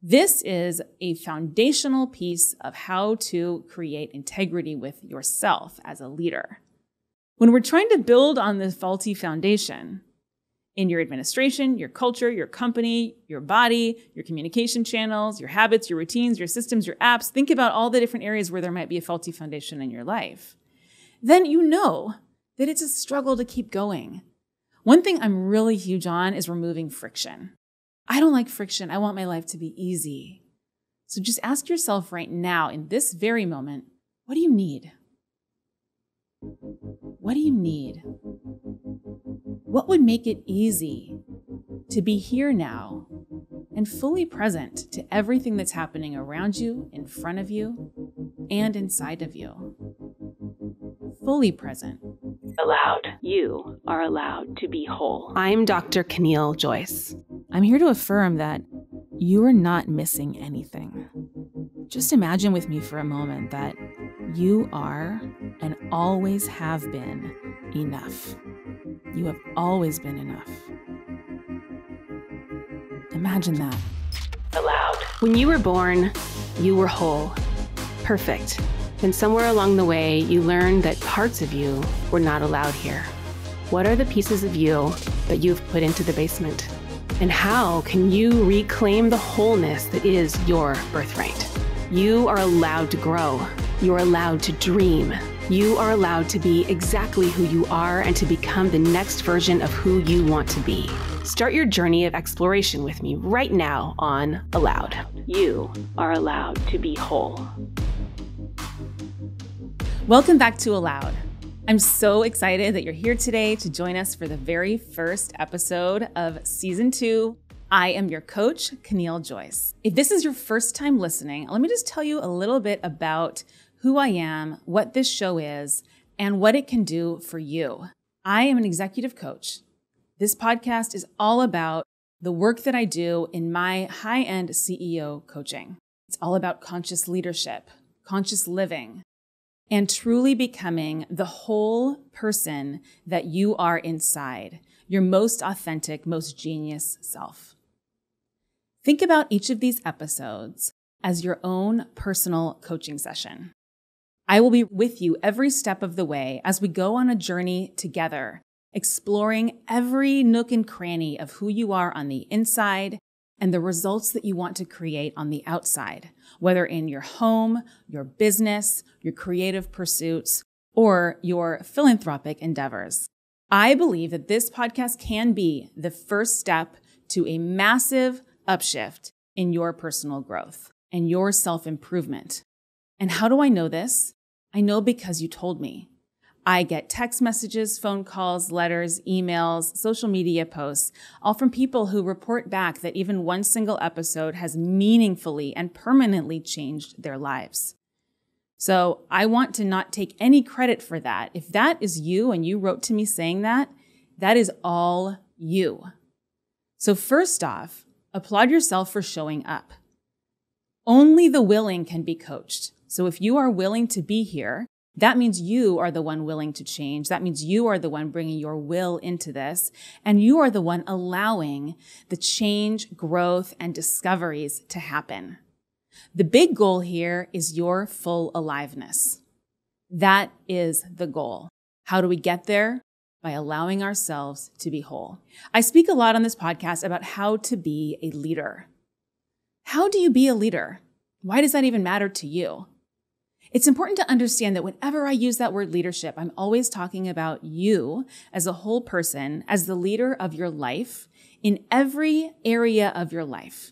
This is a foundational piece of how to create integrity with yourself as a leader. When we're trying to build on this faulty foundation in your administration, your culture, your company, your body, your communication channels, your habits, your routines, your systems, your apps, think about all the different areas where there might be a faulty foundation in your life. Then you know that it's a struggle to keep going. One thing I'm really huge on is removing friction. I don't like friction. I want my life to be easy. So just ask yourself right now, in this very moment, what do you need? What do you need? What would make it easy to be here now and fully present to everything that's happening around you, in front of you, and inside of you? Fully present. Allowed. You are allowed to be whole. I'm Dr. Caneel, Joyce. I'm here to affirm that you are not missing anything. Just imagine with me for a moment that you are and always have been enough. You have always been enough. Imagine that. Allowed. When you were born, you were whole, perfect. And somewhere along the way, you learned that parts of you were not allowed here. What are the pieces of you that you've put into the basement? And how can you reclaim the wholeness that is your birthright? You are allowed to grow. You're allowed to dream. You are allowed to be exactly who you are and to become the next version of who you want to be. Start your journey of exploration with me right now on Allowed. You are allowed to be whole. Welcome back to Allowed. I'm so excited that you're here today to join us for the very first episode of Season 2. I am your coach, Caneel Joyce. If this is your first time listening, let me just tell you a little bit about who I am, what this show is, and what it can do for you. I am an executive coach. This podcast is all about the work that I do in my high-end CEO coaching. It's all about conscious leadership, conscious living, and truly becoming the whole person that you are inside, your most authentic, most genius self. Think about each of these episodes as your own personal coaching session. I will be with you every step of the way as we go on a journey together, exploring every nook and cranny of who you are on the inside and the results that you want to create on the outside, whether in your home, your business, your creative pursuits, or your philanthropic endeavors. I believe that this podcast can be the first step to a massive upshift in your personal growth and your self-improvement. And how do I know this? I know because you told me. I get text messages, phone calls, letters, emails, social media posts, all from people who report back that even one single episode has meaningfully and permanently changed their lives. So I want to not take any credit for that. If that is you and you wrote to me saying that, that is all you. So first off, applaud yourself for showing up. Only the willing can be coached. So if you are willing to be here, that means you are the one willing to change. That means you are the one bringing your will into this, and you are the one allowing the change, growth, and discoveries to happen. The big goal here is your full aliveness. That is the goal. How do we get there? By allowing ourselves to be whole. I speak a lot on this podcast about how to be a leader. How do you be a leader? Why does that even matter to you? It's important to understand that whenever I use that word leadership, I'm always talking about you as a whole person, as the leader of your life in every area of your life.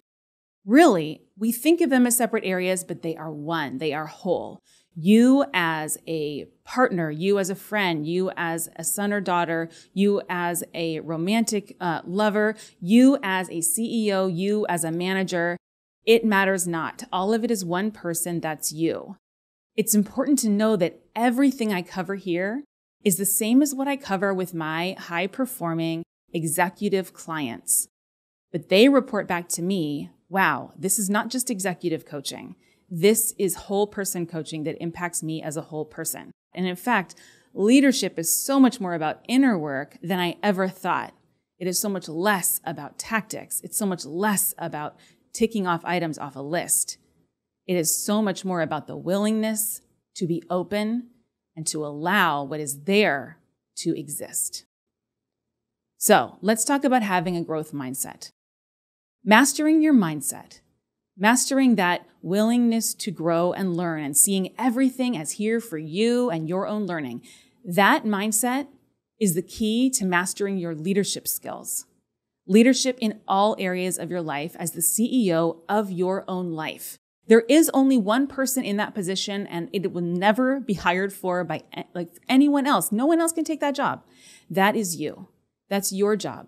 Really, we think of them as separate areas, but they are one. They are whole. You as a partner, you as a friend, you as a son or daughter, you as a romantic lover, you as a CEO, you as a manager. It matters not. All of it is one person, that's you. It's important to know that everything I cover here is the same as what I cover with my high-performing executive clients. But they report back to me, wow, this is not just executive coaching. This is whole person coaching that impacts me as a whole person. And in fact, leadership is so much more about inner work than I ever thought. It is so much less about tactics. It's so much less about ticking off items off a list. It is so much more about the willingness to be open and to allow what is there to exist. So let's talk about having a growth mindset. Mastering your mindset, mastering that willingness to grow and learn and seeing everything as here for you and your own learning. That mindset is the key to mastering your leadership skills. Leadership in all areas of your life as the CEO of your own life. There is only one person in that position, and it will never be hired for by anyone else. No one else can take that job. That is you. That's your job.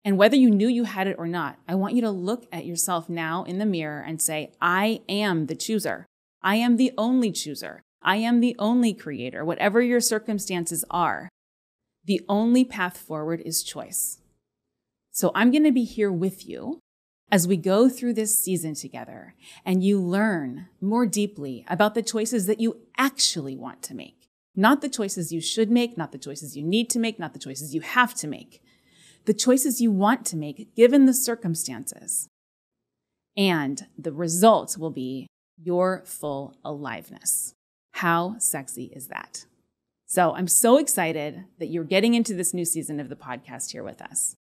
And whether you knew you had it or not, I want you to look at yourself now in the mirror and say, I am the chooser. I am the only chooser. I am the only creator. Whatever your circumstances are, the only path forward is choice. So I'm going to be here with you as we go through this season together and you learn more deeply about the choices that you actually want to make. Not the choices you should make, not the choices you need to make, not the choices you have to make. The choices you want to make given the circumstances. And the result will be your full aliveness. How sexy is that? So I'm so excited that you're getting into this new season of the podcast here with us.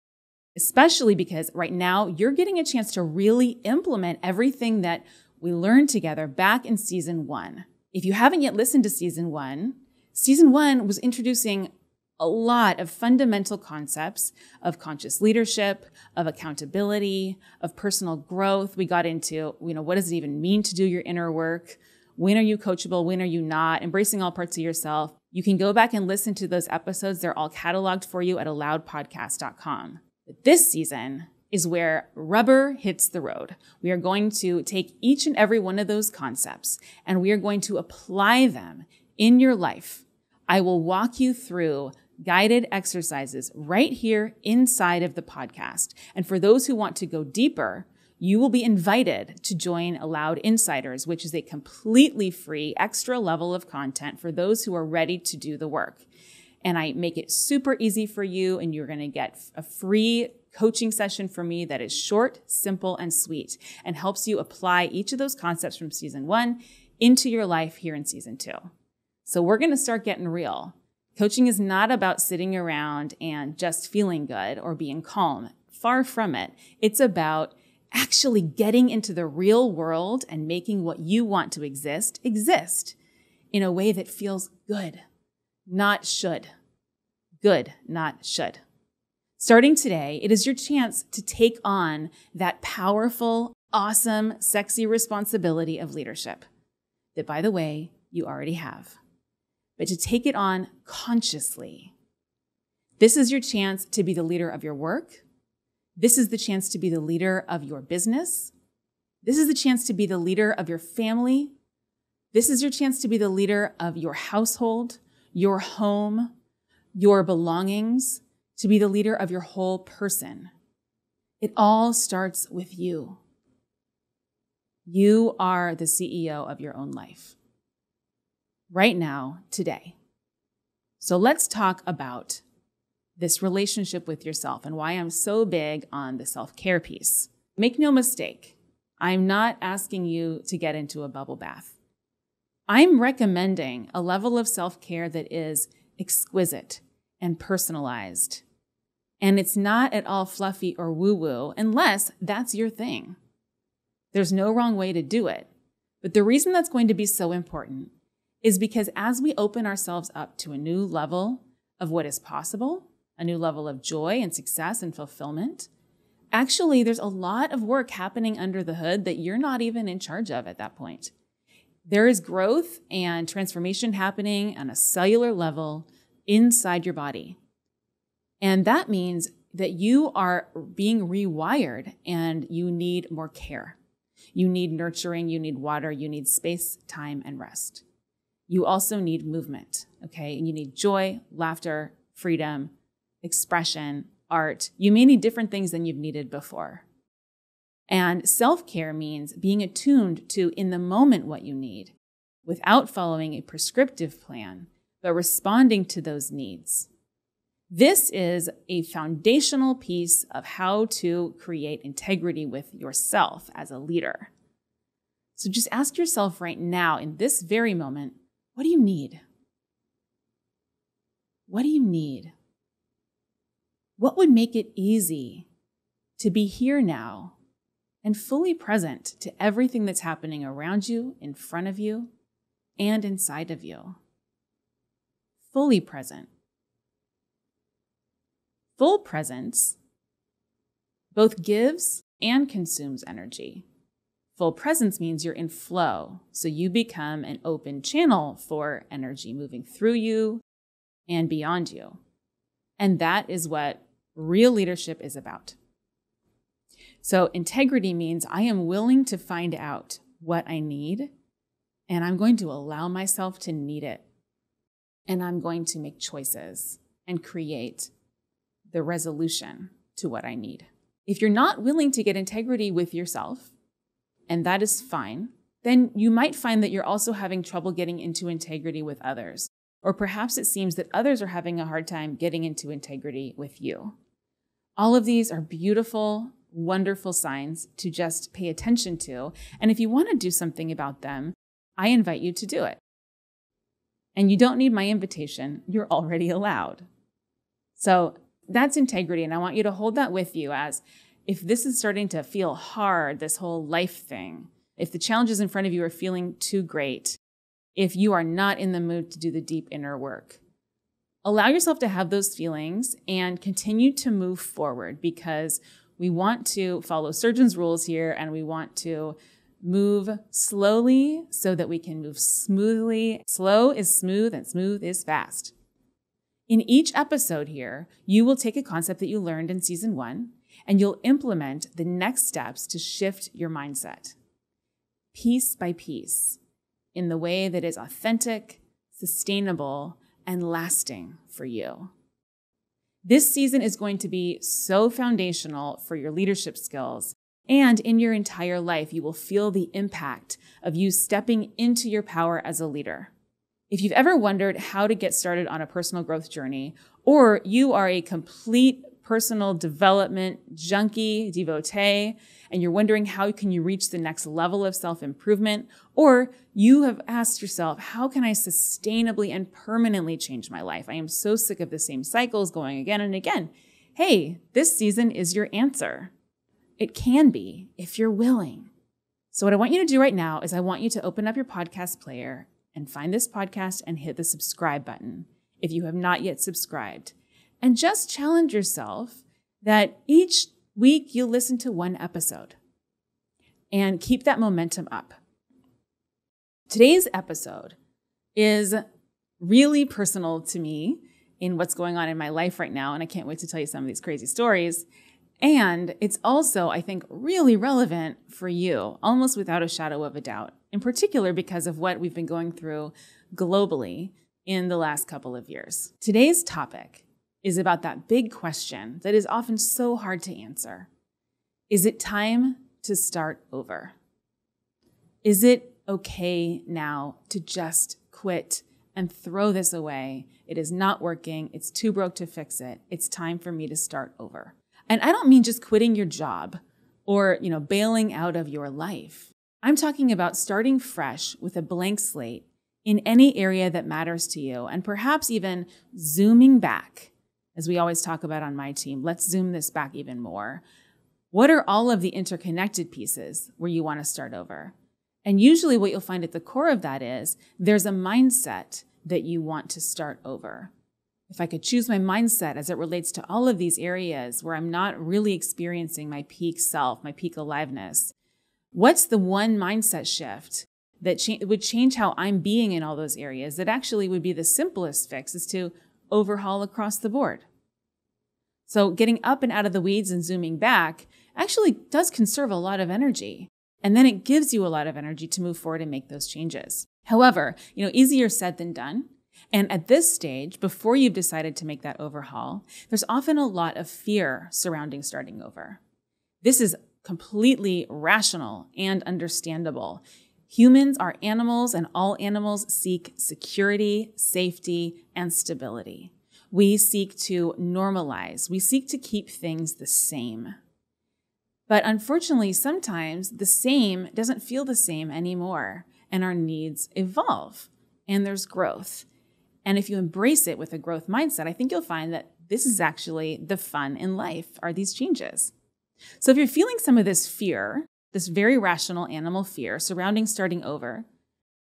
Especially because right now you're getting a chance to really implement everything that we learned together back in season 1. If you haven't yet listened to season 1 was introducing a lot of fundamental concepts of conscious leadership, of accountability, of personal growth. We got into, what does it even mean to do your inner work? When are you coachable? When are you not? Embracing all parts of yourself. You can go back and listen to those episodes. They're all cataloged for you at aloudpodcast.com. But this season is where rubber hits the road. We are going to take each and every one of those concepts and we are going to apply them in your life. I will walk you through guided exercises right here inside of the podcast. And for those who want to go deeper, you will be invited to join Aloud Insiders, which is a completely free extra level of content for those who are ready to do the work. And I make it super easy for you, and you're going to get a free coaching session from me that is short, simple, and sweet, and helps you apply each of those concepts from season 1 into your life here in season 2. So we're going to start getting real. Coaching is not about sitting around and just feeling good or being calm. Far from it. It's about actually getting into the real world and making what you want to exist in a way that feels good, not should. Good, not should. Starting today, it is your chance to take on that powerful, awesome, sexy responsibility of leadership that, by the way, you already have. But to take it on consciously. This is your chance to be the leader of your work. This is the chance to be the leader of your business. This is the chance to be the leader of your family. This is your chance to be the leader of your household, your home, your belongings, to be the leader of your whole person. It all starts with you. You are the CEO of your own life. Right now, today. So let's talk about this relationship with yourself and why I'm so big on the self-care piece. Make no mistake, I'm not asking you to get into a bubble bath. I'm recommending a level of self-care that is exquisite and personalized. And it's not at all fluffy or woo-woo unless that's your thing. There's no wrong way to do it. But the reason that's going to be so important is because as we open ourselves up to a new level of what is possible, a new level of joy and success and fulfillment, actually there's a lot of work happening under the hood that you're not even in charge of at that point. There is growth and transformation happening on a cellular level inside your body. And that means that you are being rewired and you need more care. You need nurturing, you need water, you need space, time, and rest. You also need movement, okay? And you need joy, laughter, freedom, expression, art. You may need different things than you've needed before. And self-care means being attuned to in the moment what you need without following a prescriptive plan, but responding to those needs. This is a foundational piece of how to create integrity with yourself as a leader. So just ask yourself right now, in this very moment, what do you need? What do you need? What would make it easy to be here now and fully present to everything that's happening around you, in front of you, and inside of you? Fully present. Full presence both gives and consumes energy. Full presence means you're in flow, so you become an open channel for energy moving through you and beyond you. And that is what real leadership is about. So integrity means I am willing to find out what I need, and I'm going to allow myself to need it. And I'm going to make choices and create the resolution to what I need. If you're not willing to get integrity with yourself, and that is fine, then you might find that you're also having trouble getting into integrity with others. Or perhaps it seems that others are having a hard time getting into integrity with you. All of these are beautiful, wonderful signs to just pay attention to. And if you want to do something about them, I invite you to do it. And you don't need my invitation. You're already allowed. So that's integrity. And I want you to hold that with you as if this is starting to feel hard, this whole life thing, if the challenges in front of you are feeling too great, if you are not in the mood to do the deep inner work, allow yourself to have those feelings and continue to move forward, because we want to follow surgeon's rules here, and we want to move slowly so that we can move smoothly. Slow is smooth and smooth is fast. In each episode here, you will take a concept that you learned in season 1, and you'll implement the next steps to shift your mindset, piece by piece, in the way that is authentic, sustainable, and lasting for you. This season is going to be so foundational for your leadership skills, and in your entire life, you will feel the impact of you stepping into your power as a leader. If you've ever wondered how to get started on a personal growth journey, or you are a complete personal development junkie, devotee, and you're wondering how can you reach the next level of self-improvement, or you have asked yourself, how can I sustainably and permanently change my life? I am so sick of the same cycles going again and again. Hey, this season is your answer. It can be if you're willing. So what I want you to do right now is I want you to open up your podcast player and find this podcast and hit the subscribe button if you have not yet subscribed. And just challenge yourself that each week you listen to one episode and keep that momentum up. Today's episode is really personal to me in what's going on in my life right now, and I can't wait to tell you some of these crazy stories. And it's also, I think, really relevant for you, almost without a shadow of a doubt, in particular because of what we've been going through globally in the last couple of years. Today's topic is about that big question that is often so hard to answer. Is it time to start over? Is it okay now to just quit and throw this away? It is not working. It's too broke to fix it. It's time for me to start over. And I don't mean just quitting your job or, bailing out of your life. I'm talking about starting fresh with a blank slate in any area that matters to you, and perhaps even zooming back. As we always talk about on my team, let's zoom this back even more. What are all of the interconnected pieces where you want to start over? And usually what you'll find at the core of that is there's a mindset that you want to start over. If I could choose my mindset as it relates to all of these areas where I'm not really experiencing my peak self, my peak aliveness, what's the one mindset shift that would change how I'm being in all those areas that actually would be the simplest fix is to overhaul across the board? So getting up and out of the weeds and zooming back actually does conserve a lot of energy. And then it gives you a lot of energy to move forward and make those changes. However, easier said than done. And at this stage, before you've decided to make that overhaul, there's often a lot of fear surrounding starting over. This is completely rational and understandable. Humans are animals, and all animals seek security, safety, and stability. We seek to normalize. We seek to keep things the same. But unfortunately, sometimes the same doesn't feel the same anymore, and our needs evolve, and there's growth. And if you embrace it with a growth mindset, I think you'll find that this is actually the fun in life, are these changes. So if you're feeling some of this fear, this very rational animal fear surrounding starting over,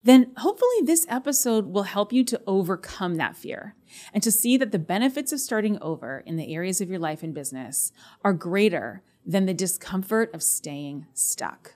then hopefully this episode will help you to overcome that fear and to see that the benefits of starting over in the areas of your life and business are greater than the discomfort of staying stuck.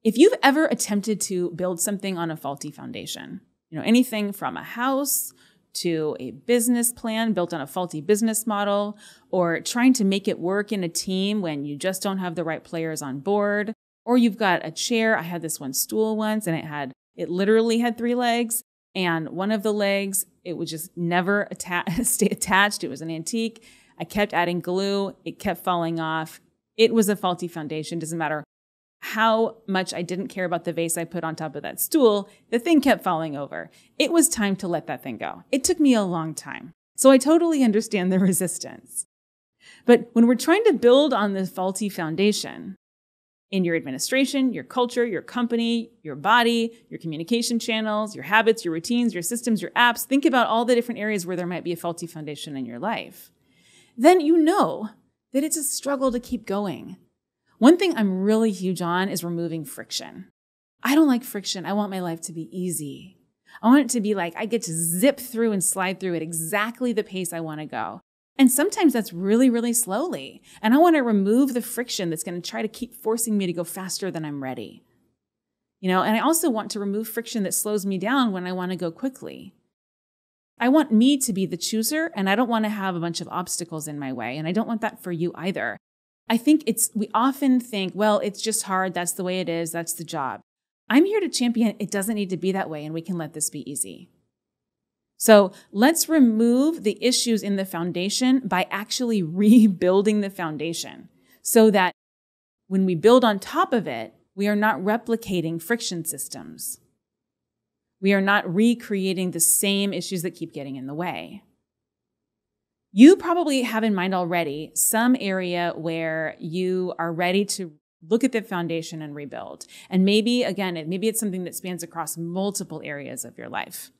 If you've ever attempted to build something on a faulty foundation, anything from a house to a business plan built on a faulty business model, or trying to make it work in a team when you just don't have the right players on board, or you've got a chair. I had this one stool once and it literally had 3 legs, and one of the legs, it would just never stay attached. It was an antique. I kept adding glue. It kept falling off. It was a faulty foundation. Doesn't matter how much I didn't care about the vase I put on top of that stool, the thing kept falling over. It was time to let that thing go. It took me a long time. So I totally understand the resistance. But when we're trying to build on this faulty foundation in your administration, your culture, your company, your body, your communication channels, your habits, your routines, your systems, your apps, think about all the different areas where there might be a faulty foundation in your life. Then you know that it's a struggle to keep going. One thing I'm really huge on is removing friction. I don't like friction. I want my life to be easy. I want it to be like I get to zip through and slide through at exactly the pace I want to go. And sometimes that's really, really slowly. And I want to remove the friction that's going to try to keep forcing me to go faster than I'm ready. And I also want to remove friction that slows me down when I want to go quickly. I want me to be the chooser, and I don't want to have a bunch of obstacles in my way. And I don't want that for you either. I think we often think, well, it's just hard. That's the way it is. That's the job. I'm here to champion it doesn't need to be that way, and we can let this be easy. So let's remove the issues in the foundation by actually rebuilding the foundation so that when we build on top of it, we are not replicating friction systems. We are not recreating the same issues that keep getting in the way. You probably have in mind already some area where you are ready to look at the foundation and rebuild. And maybe it's something that spans across multiple areas of your life.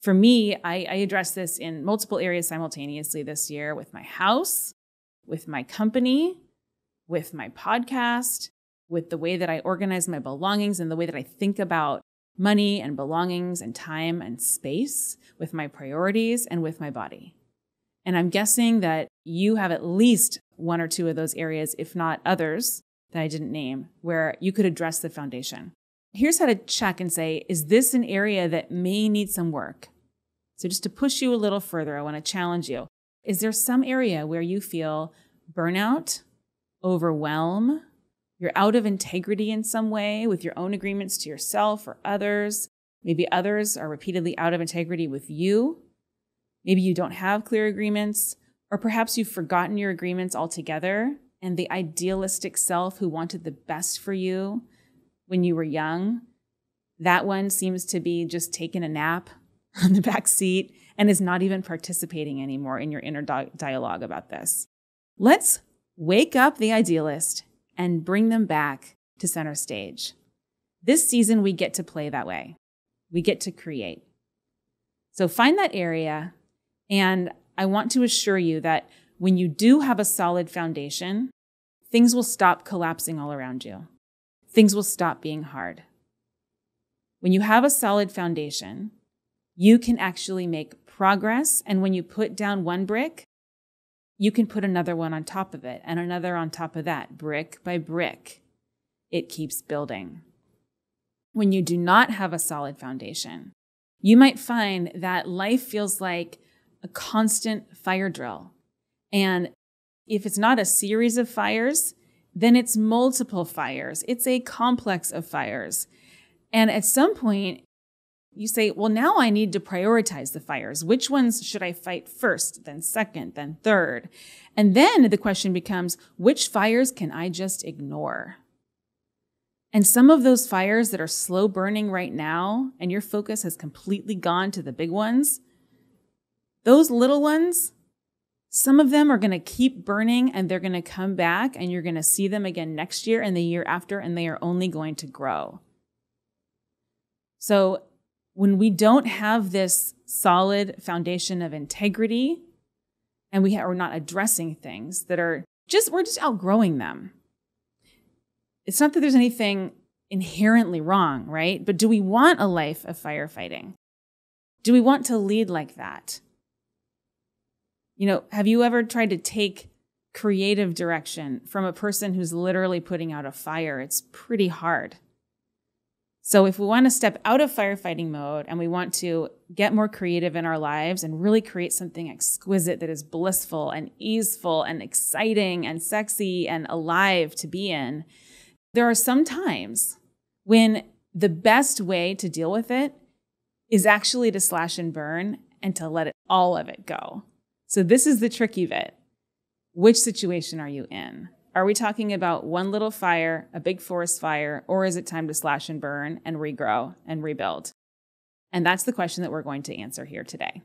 For me, I address this in multiple areas simultaneously this year with my house, with my company, with my podcast, with the way that I organize my belongings and the way that I think about money and belongings and time and space, with my priorities and with my body. And I'm guessing that you have at least 1 or 2 of those areas, if not others that I didn't name, where you could address the foundation. Here's how to check and say, is this an area that may need some work? So just to push you a little further, I want to challenge you. Is there some area where you feel burnout, overwhelm, you're out of integrity in some way with your own agreements to yourself or others? Maybe others are repeatedly out of integrity with you. Maybe you don't have clear agreements, or perhaps you've forgotten your agreements altogether, and the idealistic self who wanted the best for you when you were young, that one seems to be just taking a nap on the back seat and is not even participating anymore in your inner dialogue about this. Let's wake up the idealist and bring them back to center stage. This season, we get to play that way. We get to create. So find that area. And I want to assure you that when you do have a solid foundation, things will stop collapsing all around you. Things will stop being hard. When you have a solid foundation, you can actually make progress. And when you put down one brick, you can put another one on top of it and another on top of that, brick by brick. It keeps building. When you do not have a solid foundation, you might find that life feels like a constant fire drill. And if it's not a series of fires, then it's multiple fires. It's a complex of fires. And at some point, you say, well, now I need to prioritize the fires. Which ones should I fight first, then second, then third? And then the question becomes, which fires can I just ignore? And some of those fires that are slow burning right now, and your focus has completely gone to the big ones, those little ones, some of them are going to keep burning and they're going to come back and you're going to see them again next year and the year after, and they are only going to grow. So when we don't have this solid foundation of integrity and we're not addressing things that are we're just outgrowing them. It's not that there's anything inherently wrong, right? But do we want a life of firefighting? Do we want to lead like that? Have you ever tried to take creative direction from a person who's literally putting out a fire? It's pretty hard. So if we want to step out of firefighting mode and we want to get more creative in our lives and really create something exquisite that is blissful and easeful and exciting and sexy and alive to be in, there are some times when the best way to deal with it is actually to slash and burn and to let all of it go. So this is the tricky bit. Which situation are you in? Are we talking about one little fire, a big forest fire, or is it time to slash and burn and regrow and rebuild? And that's the question that we're going to answer here today.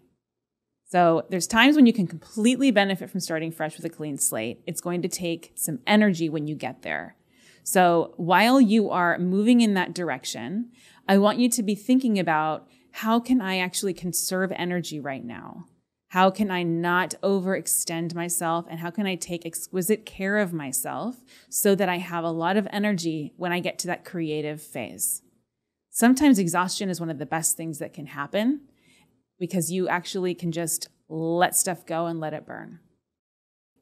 So there's times when you can completely benefit from starting fresh with a clean slate. It's going to take some energy when you get there. So while you are moving in that direction, I want you to be thinking about, how can I actually conserve energy right now? How can I not overextend myself? And how can I take exquisite care of myself so that I have a lot of energy when I get to that creative phase? Sometimes exhaustion is one of the best things that can happen because you actually can just let stuff go and let it burn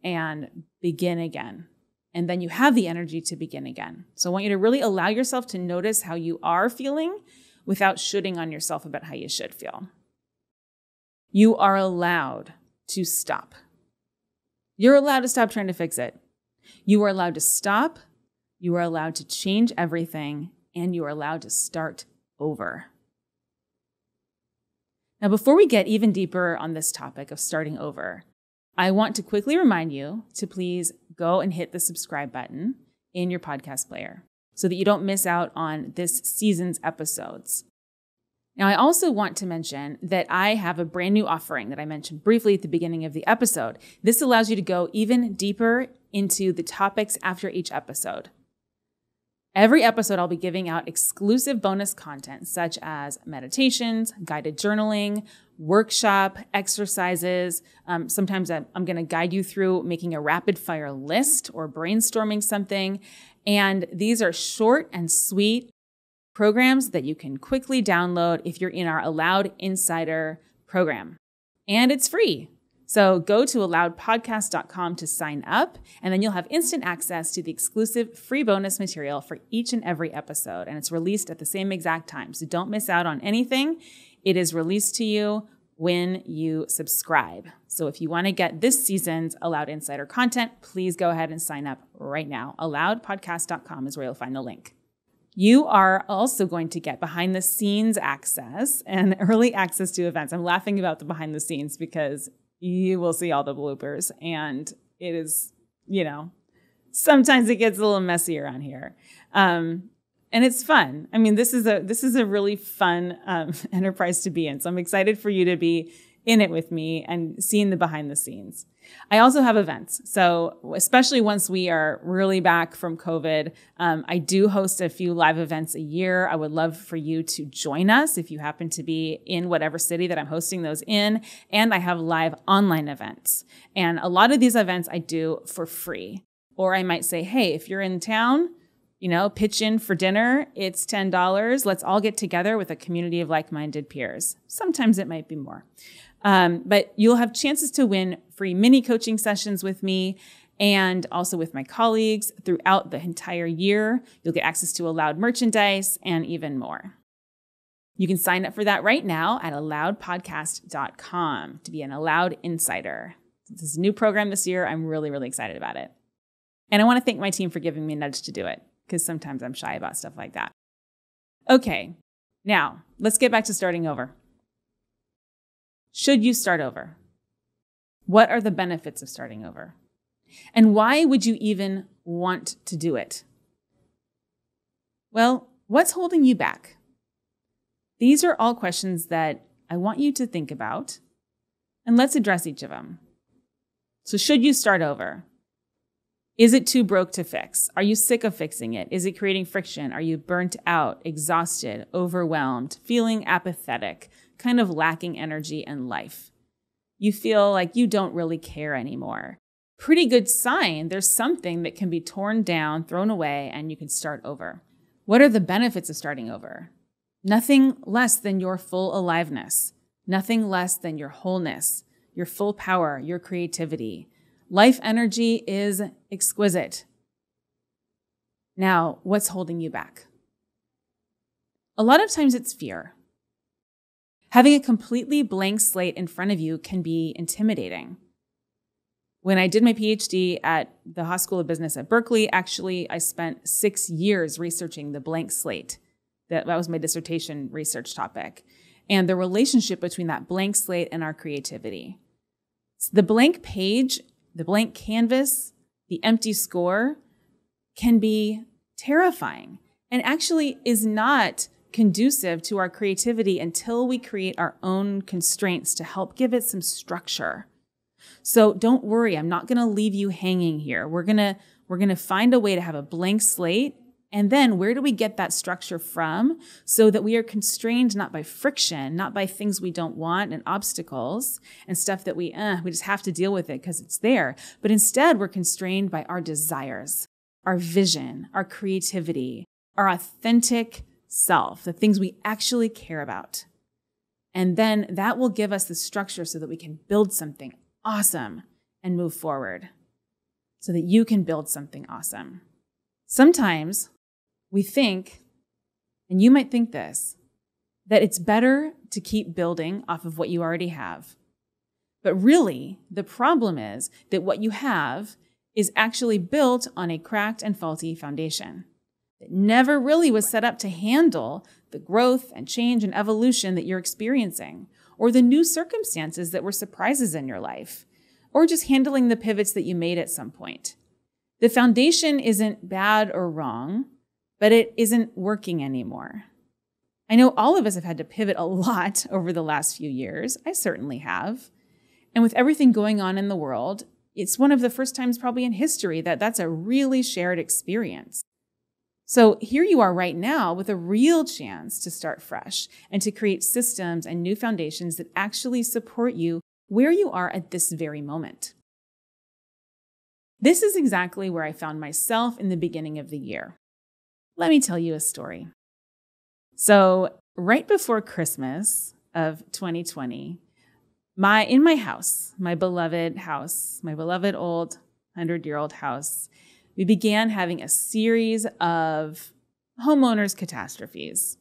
and begin again. And then you have the energy to begin again. So I want you to really allow yourself to notice how you are feeling without shooting on yourself about how you should feel. You are allowed to stop. You're allowed to stop trying to fix it. You are allowed to stop. You are allowed to change everything, and you are allowed to start over. Now, before we get even deeper on this topic of starting over, I want to quickly remind you to please go and hit the subscribe button in your podcast player so that you don't miss out on this season's episodes. Now, I also want to mention that I have a brand new offering that I mentioned briefly at the beginning of the episode. This allows you to go even deeper into the topics after each episode. Every episode, I'll be giving out exclusive bonus content such as meditations, guided journaling, workshop, exercises. Sometimes I'm going to guide you through making a rapid fire list or brainstorming something. And these are short and sweet programs that you can quickly download if you're in our Allowed Insider program. And it's free. So go to alloudpodcast.com to sign up, and then you'll have instant access to the exclusive free bonus material for each and every episode. And it's released at the same exact time. So don't miss out on anything. It is released to you when you subscribe. So if you want to get this season's Allowed Insider content, please go ahead and sign up right now. Alloudpodcast.com is where you'll find the link. You are also going to get behind the scenes access and early access to events. I'm laughing about the behind the scenes because you will see all the bloopers, and it is, sometimes it gets a little messy around here. And it's fun. I mean, this is a really fun enterprise to be in. So I'm excited for you to be in it with me and seeing the behind the scenes. I also have events. So especially once we are really back from COVID, I do host a few live events a year. I would love for you to join us if you happen to be in whatever city that I'm hosting those in. And I have live online events. And a lot of these events I do for free. Or I might say, hey, if you're in town, pitch in for dinner. It's $10. Let's all get together with a community of like-minded peers. Sometimes it might be more. But you'll have chances to win free mini coaching sessions with me and also with my colleagues throughout the entire year. You'll get access to Allowed merchandise and even more. You can sign up for that right now at alloudpodcast.com to be an Allowed Insider. This is a new program this year. I'm really, really excited about it. And I want to thank my team for giving me a nudge to do it, because sometimes I'm shy about stuff like that. Okay, now let's get back to starting over. Should you start over? What are the benefits of starting over? And why would you even want to do it? Well, what's holding you back? These are all questions that I want you to think about. And let's address each of them. So should you start over? Is it too broke to fix? Are you sick of fixing it? Is it creating friction? Are you burnt out, exhausted, overwhelmed, feeling apathetic, kind of lacking energy and life? You feel like you don't really care anymore. Pretty good sign there's something that can be torn down, thrown away, and you can start over. What are the benefits of starting over? Nothing less than your full aliveness, nothing less than your wholeness, your full power, your creativity. Life energy is exquisite. Now, what's holding you back? A lot of times it's fear. Having a completely blank slate in front of you can be intimidating. When I did my PhD at the Haas School of Business at Berkeley, actually, I spent 6 years researching the blank slate. That was my dissertation research topic, and the relationship between that blank slate and our creativity. So the blank page, the blank canvas, the empty score can be terrifying and actually is not conducive to our creativity until we create our own constraints to help give it some structure. So don't worry, I'm not going to leave you hanging here. We're going to find a way to have a blank slate. And then where do we get that structure from so that we are constrained not by friction, not by things we don't want and obstacles and stuff that we just have to deal with it because it's there. But instead, we're constrained by our desires, our vision, our creativity, our authentic self, the things we actually care about. And then that will give us the structure so that we can build something awesome and move forward so that you can build something awesome. Sometimes we think, and you might think this, that it's better to keep building off of what you already have. But really, the problem is that what you have is actually built on a cracked and faulty foundation that never really was set up to handle the growth and change and evolution that you're experiencing, or the new circumstances that were surprises in your life, or just handling the pivots that you made at some point. The foundation isn't bad or wrong, but it isn't working anymore. I know all of us have had to pivot a lot over the last few years. I certainly have. And with everything going on in the world, it's one of the first times probably in history that that's a really shared experience. So here you are right now with a real chance to start fresh and to create systems and new foundations that actually support you where you are at this very moment. This is exactly where I found myself in the beginning of the year. Let me tell you a story. So right before Christmas of 2020, in my house, my beloved old 100-year-old house, we began having a series of homeowners' catastrophes.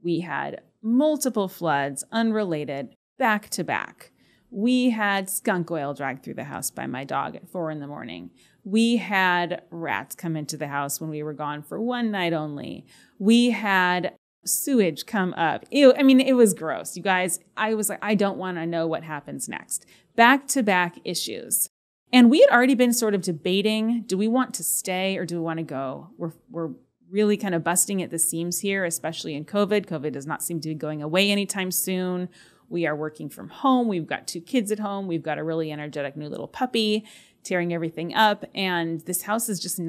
We had multiple floods, unrelated, back to back. We had skunk oil dragged through the house by my dog at 4 a.m. We had rats come into the house when we were gone for one night only. We had sewage come up. Ew, I mean, it was gross. You guys, I was like, I don't want to know what happens next. Back-to-back issues. And we had already been sort of debating, do we want to stay or do we want to go? We're really kind of busting at the seams here, especially in COVID. COVID does not seem to be going away anytime soon. We are working from home. We've got 2 kids at home. We've got a really energetic new little puppy tearing everything up. And this house is just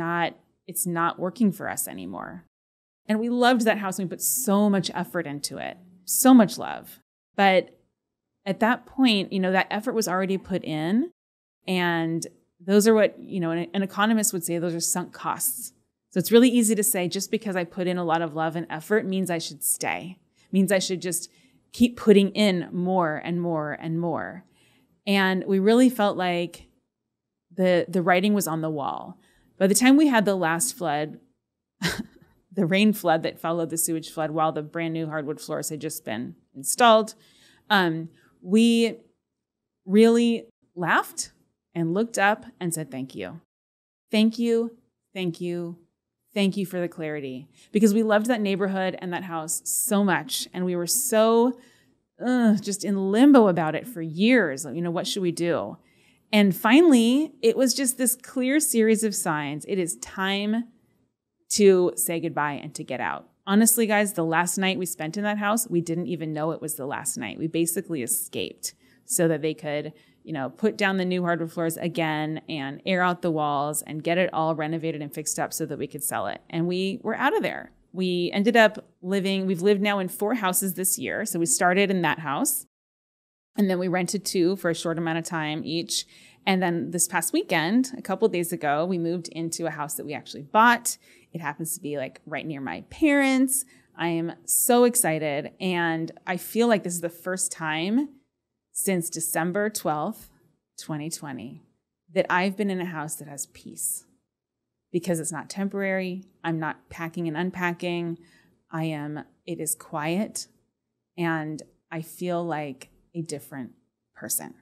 it's not working for us anymore. And we loved that house. We put so much effort into it, so much love. But at that point, that effort was already put in. And those are what, an economist would say, those are sunk costs. So it's really easy to say, just because I put in a lot of love and effort means I should stay, means I should just keep putting in more and more and more. And we really felt like the writing was on the wall. By the time we had the last flood, the rain flood that followed the sewage flood while the brand new hardwood floors had just been installed, we really laughed and looked up and said, thank you. Thank you, thank you, thank you for the clarity. Because we loved that neighborhood and that house so much. And we were so just in limbo about it for years. What should we do? And finally, it was just this clear series of signs. It is time to say goodbye and to get out. Honestly, guys, the last night we spent in that house, we didn't even know it was the last night. We basically escaped. so that they could, put down the new hardwood floors again and air out the walls and get it all renovated and fixed up so that we could sell it. And we were out of there. We ended up we've lived now in 4 houses this year. So we started in that house and then we rented 2 for a short amount of time each. And then this past weekend, a couple of days ago, we moved into a house that we actually bought. It happens to be like right near my parents. I am so excited. And I feel like this is the first time since December 12th, 2020, that I've been in a house that has peace because it's not temporary. I'm not packing and unpacking. It is quiet and I feel like a different person.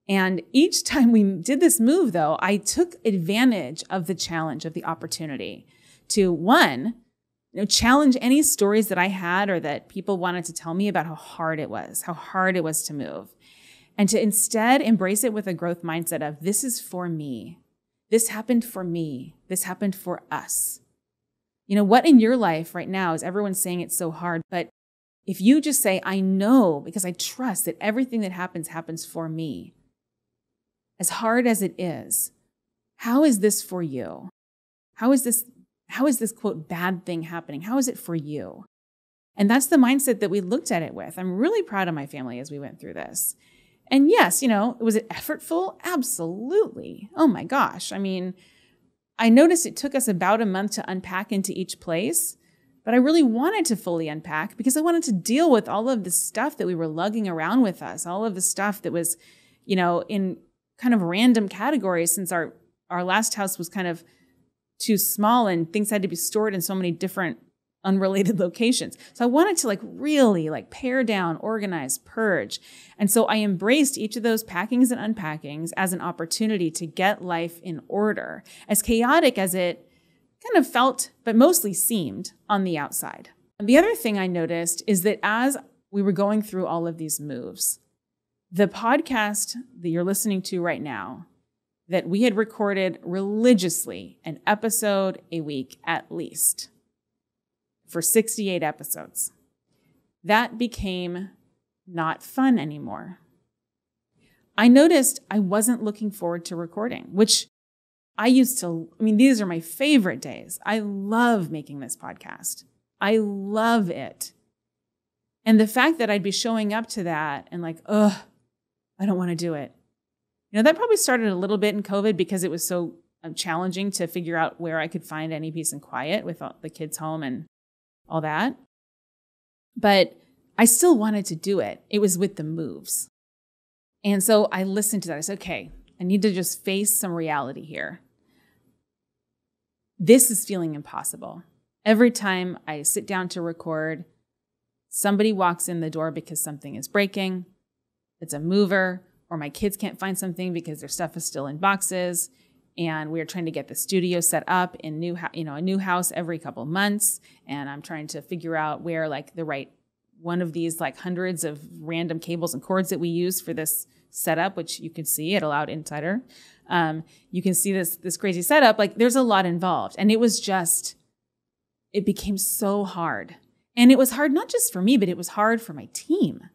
And each time we did this move, though, I took advantage of the challenge, of the opportunity to, one, challenge any stories that I had or that people wanted to tell me about how hard it was to move. And to instead embrace it with a growth mindset of, this is for me. This happened for me. This happened for us. What in your life right now is everyone's saying it's so hard, but if you just say, I know because I trust that everything that happens for me, as hard as it is, how is this for you? How is this quote bad thing happening? How is it for you? And that's the mindset that we looked at it with. I'm really proud of my family as we went through this. And yes, was it effortful? Absolutely. Oh my gosh. I noticed it took us about a month to unpack into each place, but I really wanted to fully unpack because I wanted to deal with all of the stuff that we were lugging around with us, all of the stuff that was, in kind of random categories since our last house was kind of too small and things had to be stored in so many different unrelated locations. So I wanted to really pare down, organize, purge. And so I embraced each of those packings and unpackings as an opportunity to get life in order, as chaotic as it kind of felt, but mostly seemed on the outside. And the other thing I noticed is that as we were going through all of these moves, the podcast that you're listening to right now, that we had recorded religiously an episode a week at least for 68 episodes, that became not fun anymore. I noticed I wasn't looking forward to recording, which these are my favorite days. I love making this podcast. I love it. And the fact that I'd be showing up to that and I don't want to do it. That probably started a little bit in COVID because it was so challenging to figure out where I could find any peace and quiet with all the kids home and all that. But I still wanted to do it. It was with the moves. And so I listened to that. I said, okay, I need to just face some reality here. This is feeling impossible. Every time I sit down to record, somebody walks in the door because something is breaking. It's a mover, or my kids can't find something because their stuff is still in boxes. And we're trying to get the studio set up in a new house every couple of months. And I'm trying to figure out where the right one of these hundreds of random cables and cords that we use for this setup, which you can see at A Loud Insider. You can see this crazy setup. There's a lot involved. And it became so hard. And it was hard not just for me, but it was hard for my team.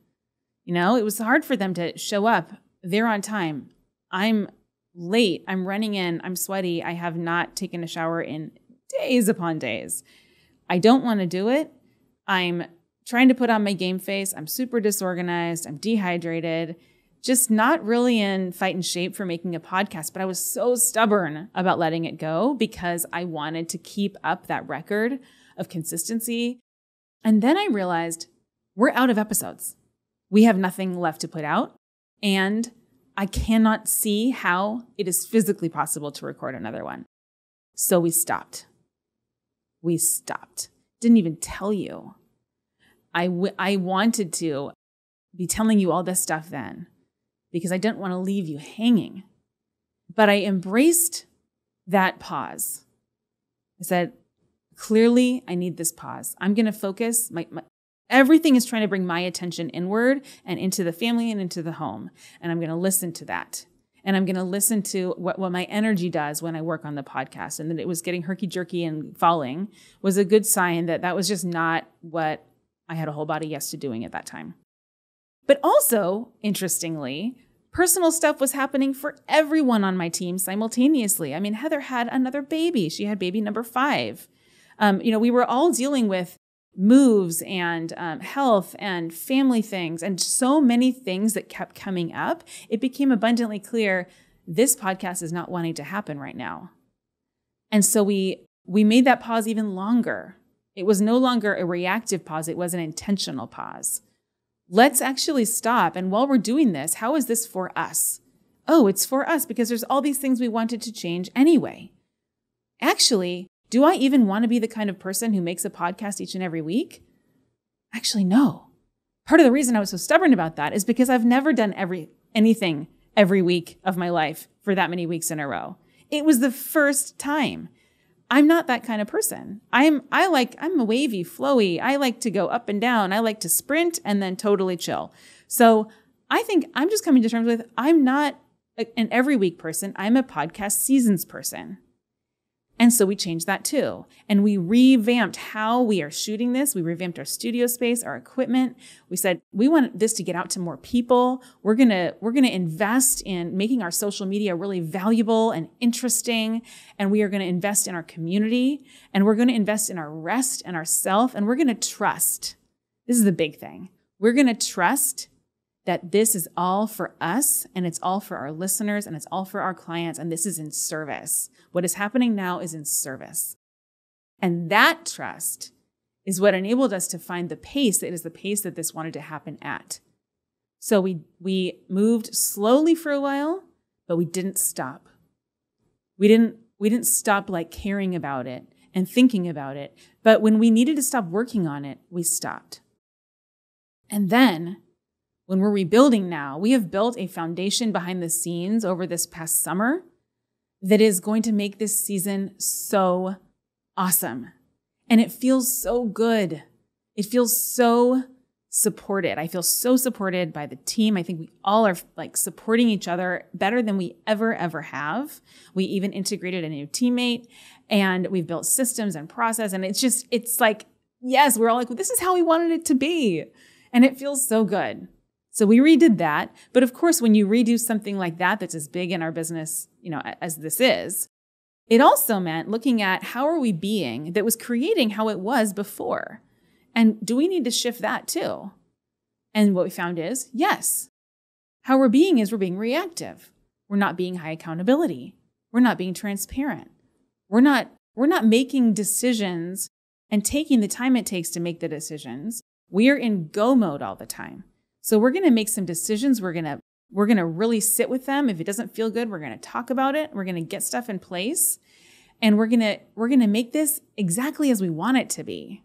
It was hard for them to show up. They're on time. I'm late. I'm running in. I'm sweaty. I have not taken a shower in days upon days. I don't want to do it. I'm trying to put on my game face. I'm super disorganized. I'm dehydrated. Just not really in fight and shape for making a podcast. But I was so stubborn about letting it go because I wanted to keep up that record of consistency. And then I realized we're out of episodes. We have nothing left to put out, and I cannot see how it is physically possible to record another one. So we stopped. Didn't even tell you. I wanted to be telling you all this stuff then because I didn't want to leave you hanging. But I embraced that pause. I said, clearly, I need this pause. I'm going to focus. Everything is trying to bring my attention inward and into the family and into the home. And I'm going to listen to that. And I'm going to listen to what my energy does when I work on the podcast. And that it was getting herky-jerky and falling was a good sign that was just not what I had a whole body yes to doing at that time. But also, interestingly, personal stuff was happening for everyone on my team simultaneously. I mean, Heather had another baby. She had baby number 5. We were all dealing with moves and health and family things and so many things that kept coming up. It became abundantly clear this podcast is not wanting to happen right now. And so we made that pause even longer. It was no longer a reactive pause. It was an intentional pause. Let's actually stop. And while we're doing this, how is this for us? Oh, it's for us because there's all these things we wanted to change anyway. Actually, do I even want to be the kind of person who makes a podcast each and every week? Actually, no. Part of the reason I was so stubborn about that is because I've never done anything every week of my life for that many weeks in a row. It was the first time. I'm not that kind of person. I'm a wavy, flowy. I like to go up and down. I like to sprint and then totally chill. So I think I'm just coming to terms with I'm not an every week person. I'm a podcast seasons person. And so we changed that too. And we revamped how we are shooting this. We revamped our studio space, our equipment. We said, we want this to get out to more people. We're going to invest in making our social media really valuable and interesting. And we are going to invest in our community. And we're going to invest in our rest and our self. And we're going to trust. This is the big thing. We're going to trust that this is all for us and it's all for our listeners and it's all for our clients. And this is in service. What is happening now is in service. And that trust is what enabled us to find the pace that is the pace that this wanted to happen at. So we moved slowly for a while, but we didn't stop. We didn't stop like caring about it and thinking about it. But when we needed to stop working on it, we stopped. And then when we're rebuilding now, we have built a foundation behind the scenes over this past summer that is going to make this season so awesome. And it feels so good. It feels so supported. I feel so supported by the team. I think we all are like supporting each other better than we ever have. We even integrated a new teammate and we've built systems and process. And it's like, yes, we're all like, well, this is how we wanted it to be. And it feels so good. So we redid that. But of course, when you redo something like that, that's as big in our business, as this is, it also meant looking at how are we being that was creating how it was before. And do we need to shift that too? And what we found is, yes, how we're being is we're being reactive. We're not being high accountability. We're not being transparent. We're not making decisions and taking the time it takes to make the decisions. We are in go mode all the time. So we're going to make some decisions. We're going to really sit with them. If it doesn't feel good, we're going to talk about it. We're going to get stuff in place. And we're going to make this exactly as we want it to be.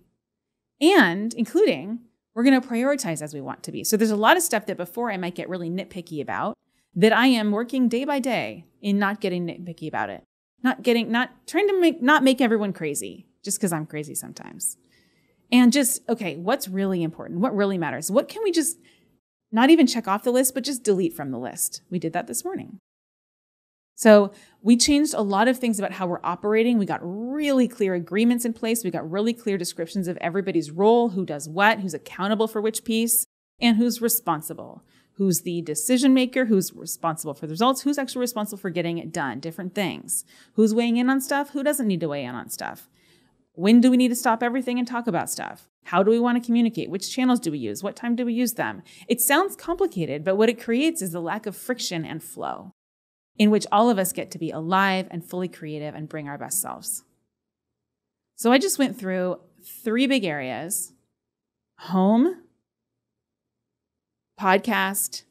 And including, we're going to prioritize as we want to be. So there's a lot of stuff that before I might get really nitpicky about that I am working day by day in not getting nitpicky about it. Not trying to not make everyone crazy just because I'm crazy sometimes. And just, okay, what's really important? What really matters? What can we just not even check off the list, but just delete from the list? We did that this morning. So we changed a lot of things about how we're operating. We got really clear agreements in place. We got really clear descriptions of everybody's role, who does what, who's accountable for which piece, and who's responsible. Who's the decision maker, who's responsible for the results, who's actually responsible for getting it done, different things. Who's weighing in on stuff, who doesn't need to weigh in on stuff. When do we need to stop everything and talk about stuff? How do we want to communicate? Which channels do we use? What time do we use them? It sounds complicated, but what it creates is the lack of friction and flow in which all of us get to be alive and fully creative and bring our best selves. So I just went through 3 big areas: home, podcast,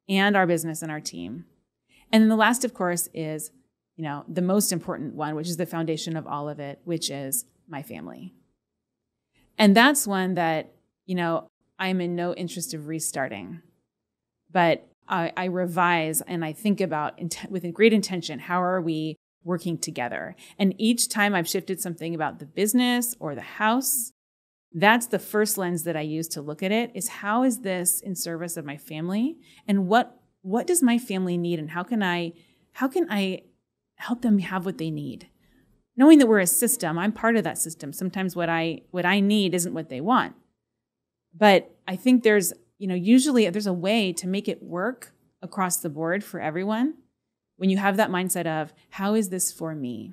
and our business and our team. And then the last, of course, is, the most important one, which is the foundation of all of it, which is my family. And that's one that, I'm in no interest of restarting. But I revise and I think about with great intention, how are we working together? And each time I've shifted something about the business or the house, that's the first lens that I use to look at it, is how is this in service of my family? And what does my family need? And how can I help them have what they need? Knowing that we're a system, I'm part of that system. Sometimes what I need isn't what they want. But I think there's, usually there's a way to make it work across the board for everyone when you have that mindset of, how is this for me?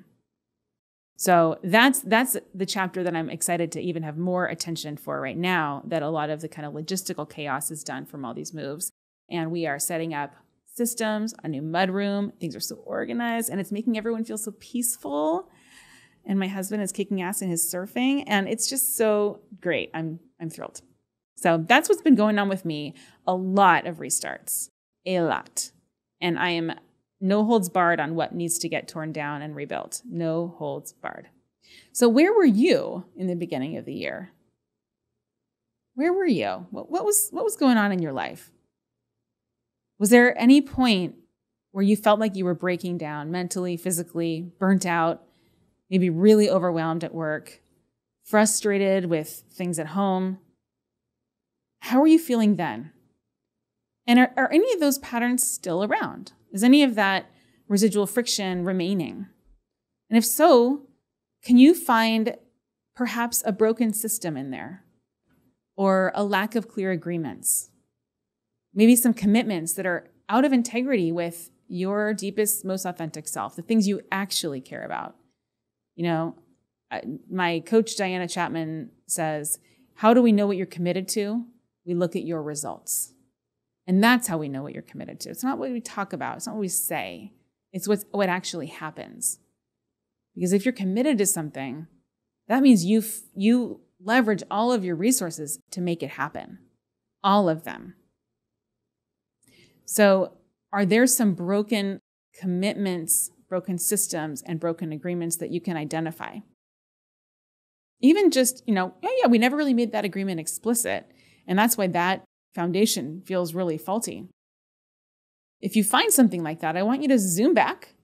So that's the chapter that I'm excited to even have more attention for right now, that a lot of the kind of logistical chaos is done from all these moves. And we are setting up systems, a new mudroom. Things are so organized, and it's making everyone feel so peaceful. And my husband is kicking ass in his surfing, and it's just so great. I'm thrilled. So that's what's been going on with me. A lot of restarts, a lot. And I am no holds barred on what needs to get torn down and rebuilt. No holds barred. So where were you in the beginning of the year? Where were you? What was going on in your life? Was there any point where you felt like you were breaking down mentally, physically, burnt out, maybe really overwhelmed at work, frustrated with things at home? How are you feeling then? And are any of those patterns still around? Is any of that residual friction remaining? And if so, can you find perhaps a broken system in there, or a lack of clear agreements? Maybe some commitments that are out of integrity with your deepest, most authentic self, the things you actually care about. My coach, Diana Chapman, says, how do we know what you're committed to? We look at your results. And that's how we know what you're committed to. It's not what we talk about. It's not what we say. It's what actually happens. Because if you're committed to something, that means you leverage all of your resources to make it happen. All of them. So are there some broken commitments, broken systems, and broken agreements that you can identify? Even just, we never really made that agreement explicit. And that's why that foundation feels really faulty. If you find something like that, I want you to zoom back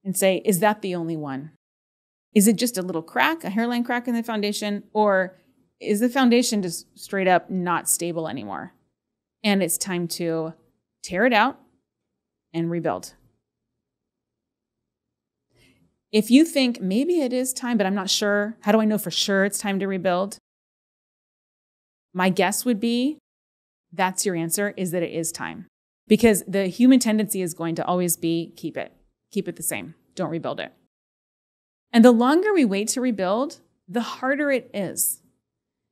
and say, is that the only one? Is it just a little crack, a hairline crack in the foundation? Or is the foundation just straight up not stable anymore? And it's time to tear it out and rebuild. If you think maybe it is time, but I'm not sure, how do I know for sure it's time to rebuild? My guess would be that's your answer, is that it is time. Because the human tendency is going to always be keep it the same. Don't rebuild it. And the longer we wait to rebuild, the harder it is.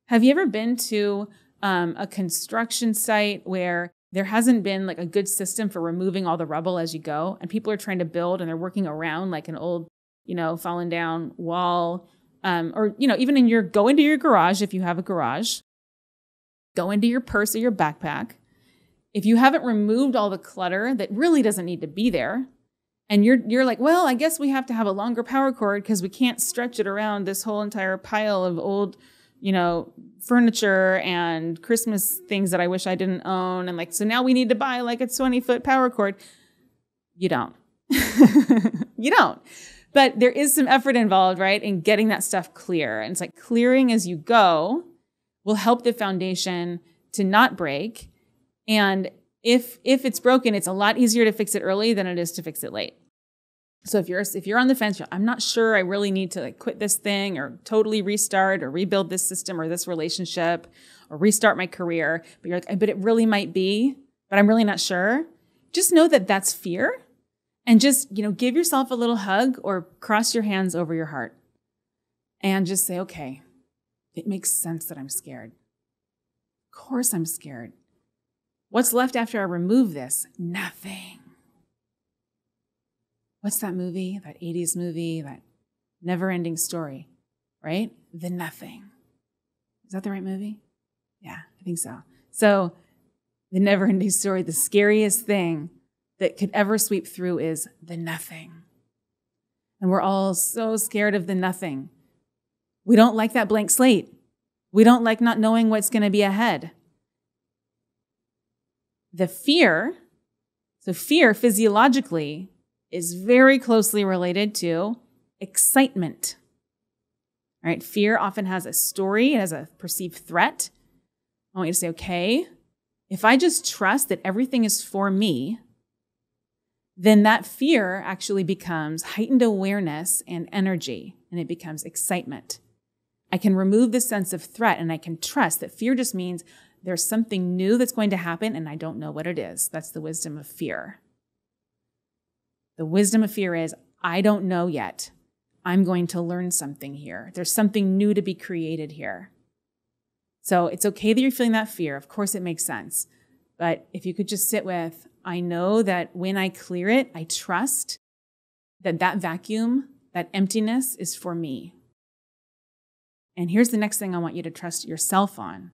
Have you ever been to a construction site where there hasn't been like a good system for removing all the rubble as you go, and people are trying to build and they're working around like an old, fallen down wall, or even go into your garage if you have a garage, go into your purse or your backpack. If you haven't removed all the clutter that really doesn't need to be there, and you're like, well, I guess we have to have a longer power cord because we can't stretch it around this whole entire pile of old, furniture and Christmas things that I wish I didn't own. And so now we need to buy like a 20-foot power cord. You don't. You don't. But there is some effort involved, right, in getting that stuff clear. And it's like clearing as you go will help the foundation to not break. And if it's broken, it's a lot easier to fix it early than it is to fix it late. So if you're on the fence, I'm not sure I really need to quit this thing or totally restart or rebuild this system or this relationship or restart my career, but you're like, but it really might be, but I'm really not sure. Just know that that's fear, and just, give yourself a little hug or cross your hands over your heart and just say, okay, it makes sense that I'm scared. Of course I'm scared. What's left after I remove this? Nothing. What's that movie, that 80s movie, that never-ending story, right? The Nothing. Is that the right movie? Yeah, I think so. So the never-ending story, the scariest thing that could ever sweep through is the nothing. And we're all so scared of the nothing. We don't like that blank slate. We don't like not knowing what's going to be ahead. The fear, so fear physiologically is very closely related to excitement. All right, fear often has a story, it has a perceived threat. I want you to say, okay, if I just trust that everything is for me, then that fear actually becomes heightened awareness and energy, and it becomes excitement. I can remove the sense of threat, and I can trust that fear just means there's something new that's going to happen and I don't know what it is. That's the wisdom of fear. The wisdom of fear is, I don't know yet. I'm going to learn something here. There's something new to be created here. So it's okay that you're feeling that fear. Of course, it makes sense. But if you could just sit with, I know that when I clear it, I trust that that vacuum, that emptiness is for me. And here's the next thing I want you to trust yourself on.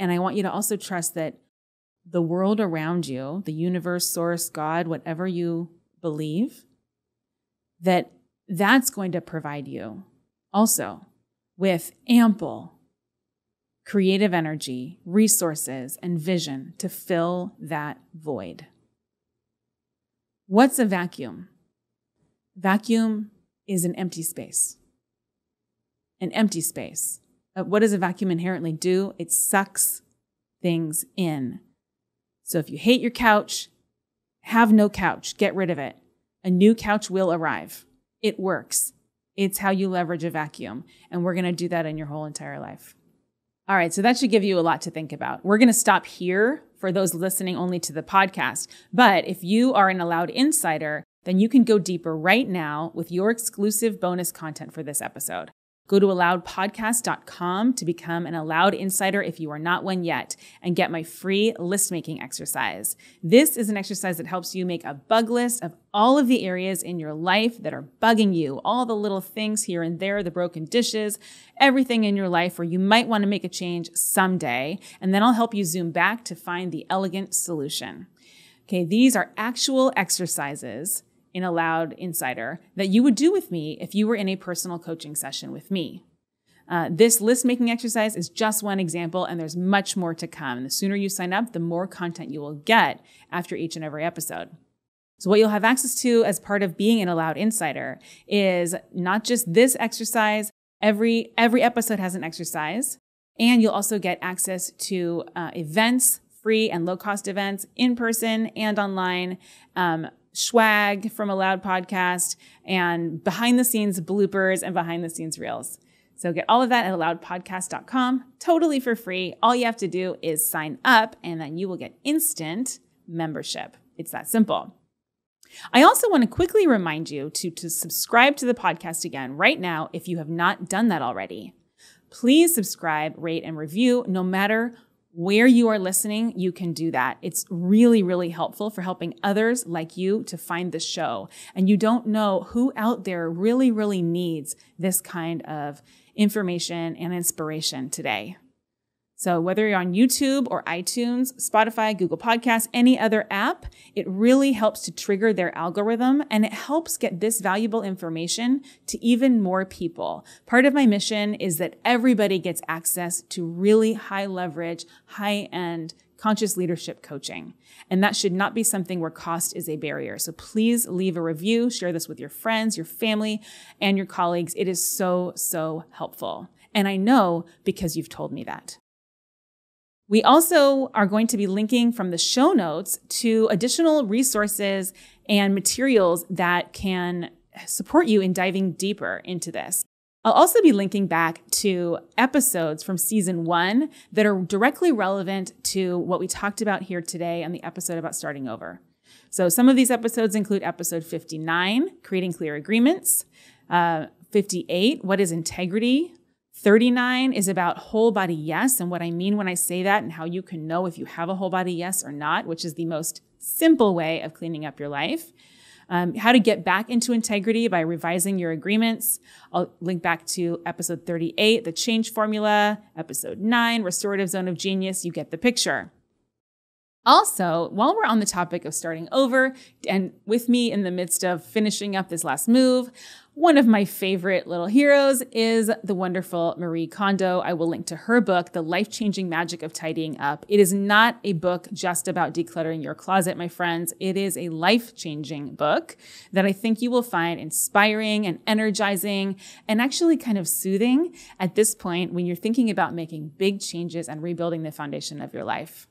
And I want you to also trust that the world around you, the universe, source, God, whatever you believe, that's going to provide you also with ample creative energy, resources, and vision to fill that void. What's a vacuum? Vacuum is an empty space. An empty space. What does a vacuum inherently do? It sucks things in. So if you hate your couch, have no couch. Get rid of it. A new couch will arrive. It works. It's how you leverage a vacuum. And we're going to do that in your whole entire life. All right, so that should give you a lot to think about. We're going to stop here for those listening only to the podcast. But if you are an Allowed Insider, then you can go deeper right now with your exclusive bonus content for this episode. Go to allowedpodcast.com to become an Allowed Insider if you are not one yet, and get my free list-making exercise. This is an exercise that helps you make a bug list of all of the areas in your life that are bugging you, all the little things here and there, the broken dishes, everything in your life where you might want to make a change someday, and then I'll help you zoom back to find the elegant solution. Okay, these are actual exercises in Allowed Insider that you would do with me if you were in a personal coaching session with me. This list-making exercise is just one example, and there's much more to come. The sooner you sign up, the more content you will get after each and every episode. So what you'll have access to as part of being an Allowed Insider is not just this exercise. Every episode has an exercise, and you'll also get access to events, free and low-cost events, in person and online, swag from Allowed Podcast, and behind-the-scenes bloopers and behind-the-scenes reels. So get all of that at allowedpodcast.com, totally for free. All you have to do is sign up, and then you will get instant membership. It's that simple. I also want to quickly remind you to subscribe to the podcast again right now if you have not done that already. Please subscribe, rate, and review. No matter where you are listening, you can do that. It's really, really helpful for helping others like you to find the show. And you don't know who out there really, really needs this kind of information and inspiration today. So whether you're on YouTube or iTunes, Spotify, Google Podcasts, any other app, it really helps to trigger their algorithm, and it helps get this valuable information to even more people. Part of my mission is that everybody gets access to really high leverage, high-end conscious leadership coaching. And that should not be something where cost is a barrier. So please leave a review, share this with your friends, your family, and your colleagues. It is so, so helpful. And I know because you've told me that. We also are going to be linking from the show notes to additional resources and materials that can support you in diving deeper into this. I'll also be linking back to episodes from season 1 that are directly relevant to what we talked about here today on the episode about starting over. So some of these episodes include episode 59, creating clear agreements, 58, what is integrity? 39 is about whole body yes, and what I mean when I say that, and how you can know if you have a whole body yes or not, which is the most simple way of cleaning up your life. How to get back into integrity by revising your agreements. I'll link back to episode 38, the change formula, episode 9, restorative zone of genius. You get the picture. Also, while we're on the topic of starting over, and with me in the midst of finishing up this last move, one of my favorite little heroes is the wonderful Marie Kondo. I will link to her book, The Life-Changing Magic of Tidying Up. It is not a book just about decluttering your closet, my friends. It is a life-changing book that I think you will find inspiring and energizing and actually kind of soothing at this point when you're thinking about making big changes and rebuilding the foundation of your life.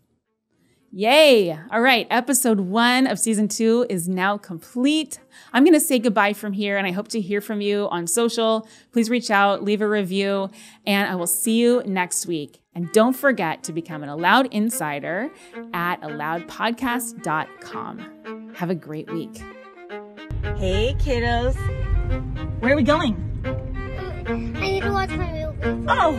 Yay! All right, episode 1 of season 2 is now complete. I'm going to say goodbye from here, and I hope to hear from you on social. Please reach out, leave a review, and I will see you next week. And don't forget to become an Allowed Insider at alloudpodcast.com. Have a great week. Hey, kiddos. Where are we going? I need to watch my movie. Oh!